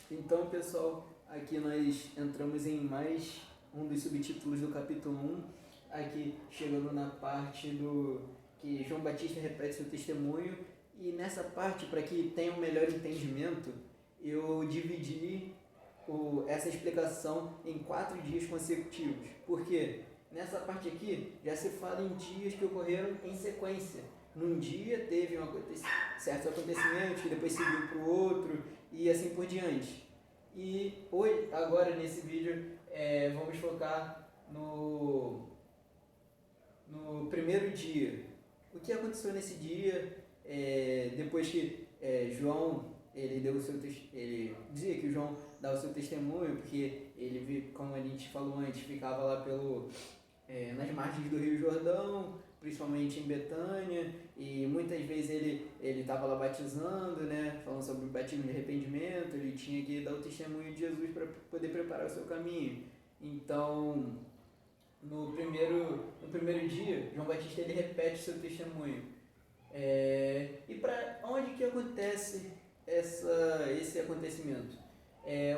Então, pessoal, aqui nós entramos em mais um dos subtítulos do capítulo 1, aqui chegando na parte do que João Batista repete seu testemunho, e nessa parte, para que tenha um melhor entendimento, eu dividi essa explicação em 4 dias consecutivos. Por quê? Nessa parte aqui já se fala em dias que ocorreram em sequência. Num dia teve certos acontecimentos que depois seguiu para o outro e assim por diante. E hoje, agora nesse vídeo, vamos focar no primeiro dia. O que aconteceu nesse dia, depois que João, ele dizia que João dava o seu testemunho, porque ele, como a gente falou antes, ficava lá nas margens do Rio Jordão, principalmente em Betânia, e muitas vezes ele estava lá batizando, né, falando sobre o batismo de arrependimento. Ele tinha que dar o testemunho de Jesus para poder preparar o seu caminho. Então, no primeiro dia, João Batista ele repete o seu testemunho. E para onde que acontece esse acontecimento?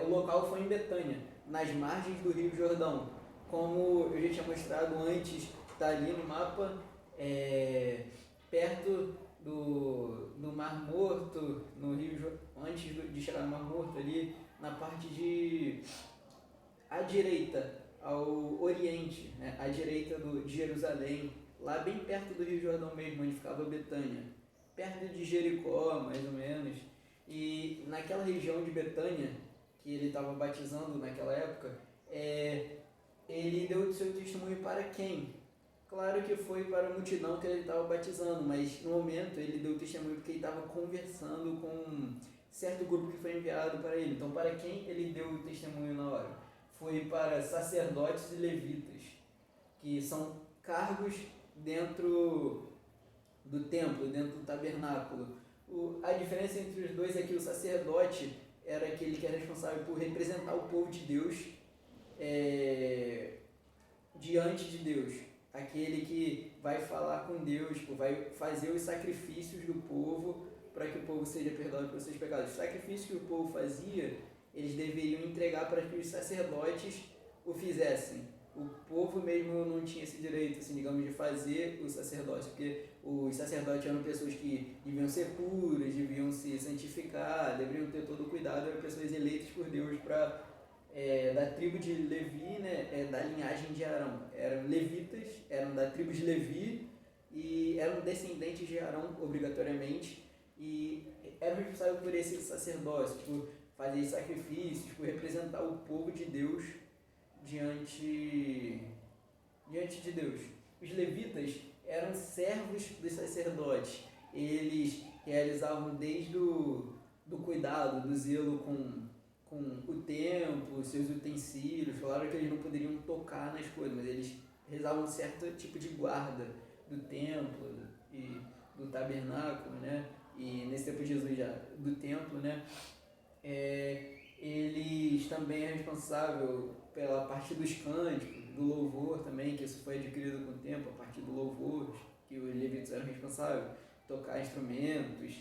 O local foi em Betânia, nas margens do Rio Jordão. Como eu já tinha mostrado antes, está ali no mapa, perto do Mar Morto, no Rio, antes de chegar no Mar Morto, ali na parte à direita, ao oriente, né, à direita de Jerusalém, lá bem perto do Rio Jordão mesmo, onde ficava Betânia, perto de Jericó, mais ou menos. E naquela região de Betânia, que ele estava batizando naquela época, ele deu o seu testemunho para quem? Claro que foi para a multidão que ele estava batizando, mas no momento ele deu o testemunho porque ele estava conversando com um certo grupo que foi enviado para ele. Então, para quem ele deu o testemunho na hora? Foi para sacerdotes e levitas, que são cargos dentro do templo, dentro do tabernáculo. A diferença entre os dois é que o sacerdote era aquele que era responsável por representar o povo de Deus diante de Deus, aquele que vai falar com Deus, vai fazer os sacrifícios do povo para que o povo seja perdoado pelos seus pecados. Os sacrifícios que o povo fazia, eles deveriam entregar para que os sacerdotes o fizessem. O povo mesmo não tinha esse direito, assim, digamos, de fazer o sacerdócio, porque os sacerdotes eram pessoas que deviam ser puras, deviam se santificar, deveriam ter todo o cuidado, eram pessoas eleitas por Deus da tribo de Levi, né, da linhagem de Arão. Eram levitas, eram da tribo de Levi e eram descendentes de Arão, obrigatoriamente, e eram responsáveis por esse sacerdócio, por fazer sacrifícios, por representar o povo de Deus diante de Deus. Os levitas eram servos dos sacerdotes. Eles realizavam desde do cuidado, do zelo com o templo, seus utensílios. Claro que eles não poderiam tocar nas coisas, mas eles realizavam um certo tipo de guarda do templo e do tabernáculo, né? E nesse tempo de Jesus já do templo, né? Eles também é responsável pela parte dos cânticos, do louvor também, que isso foi adquirido com o tempo, a partir do louvor, que os levitas eram responsáveis, tocar instrumentos.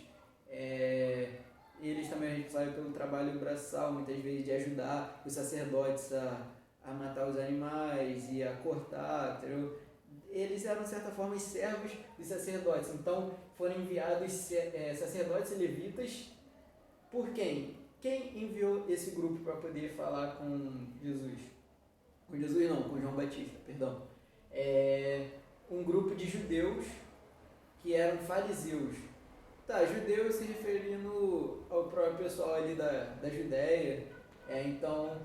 Eles também eram responsáveis pelo trabalho braçal, muitas vezes de ajudar os sacerdotes a matar os animais e a cortar, entendeu? Eles eram, de certa forma, os servos dos sacerdotes. Então, foram enviados sacerdotes e levitas por quem? Quem enviou esse grupo para poder falar com Jesus? Com Jesus não, com João Batista, perdão. Um grupo de judeus que eram fariseus. Tá, judeus se referindo ao próprio pessoal ali da Judéia. Então,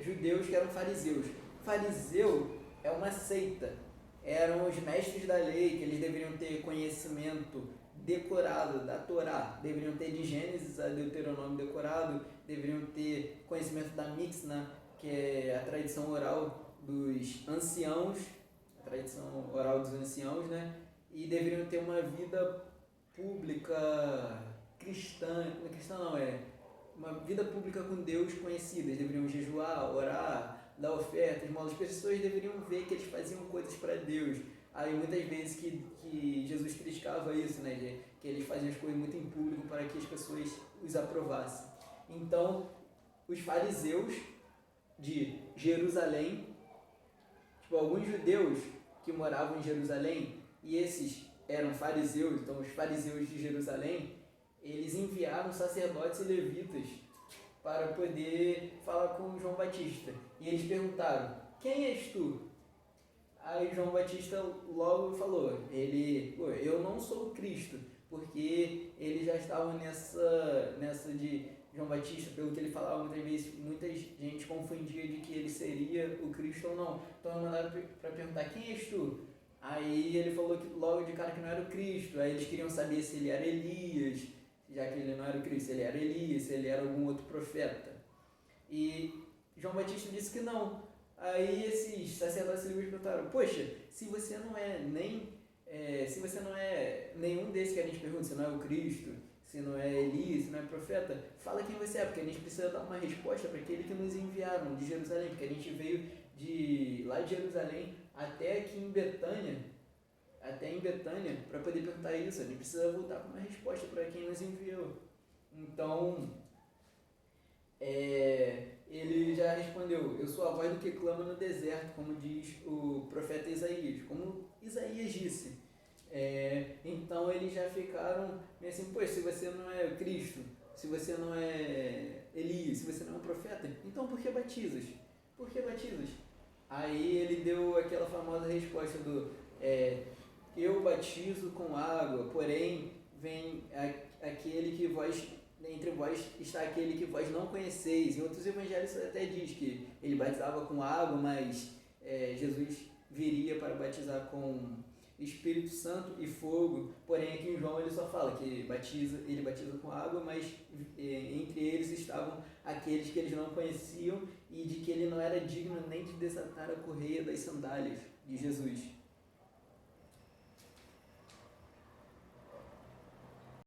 judeus que eram fariseus. Fariseu é uma seita. Eram os mestres da lei, que eles deveriam ter conhecimento decorado da Torá, deveriam ter de Gênesis a Deuteronômio decorado, deveriam ter conhecimento da Mixna, que é a tradição oral dos anciãos, né? E deveriam ter uma vida pública cristã não, uma vida pública com Deus conhecida. Eles deveriam jejuar, orar, dar ofertas, esmolas. As pessoas deveriam ver que eles faziam coisas para Deus. Aí muitas vezes que Jesus criticava isso, né, que eles faziam as coisas muito em público para que as pessoas os aprovassem. Então, os fariseus de Jerusalém, tipo, alguns judeus que moravam em Jerusalém, e esses eram fariseus, então os fariseus de Jerusalém, eles enviaram sacerdotes e levitas para poder falar com João Batista. E eles perguntaram: quem és tu? Aí João Batista logo falou: eu não sou o Cristo, porque eles já estavam nessa de João Batista, pelo que ele falava muitas vezes, muita gente confundia de que ele seria o Cristo ou não. Então mandaram para perguntar: quem és tu? Aí ele falou que logo de cara que não era o Cristo. Aí eles queriam saber se ele era Elias, já que ele não era o Cristo, se ele era Elias, se ele era algum outro profeta. E João Batista disse que não. Aí esses sacerdotes livres perguntaram: poxa, se você não é nenhum desses que a gente pergunta, se não é o Cristo, se não é Elias, se não é profeta, fala quem você é, porque a gente precisa dar uma resposta para aquele que nos enviaram de Jerusalém, porque a gente veio lá de Jerusalém até aqui em Betânia, para poder perguntar isso. A gente precisa voltar com uma resposta para quem nos enviou. Então, ele já respondeu: eu sou a voz do que clama no deserto, como diz o profeta Isaías, como Isaías disse. Então eles já ficaram meio assim: pois, se você não é Cristo, se você não é Elias, se você não é um profeta, então por que batizas? Por que batizas? Aí ele deu aquela famosa resposta do: eu batizo com água, porém vem aquele que entre vós está aquele que vós não conheceis. Em outros evangelhos até diz que ele batizava com água, mas Jesus viria para batizar com Espírito Santo e fogo. Porém aqui em João ele só fala que ele batiza com água, mas entre eles estavam aqueles que eles não conheciam e de que ele não era digno nem de desatar a correia das sandálias de Jesus.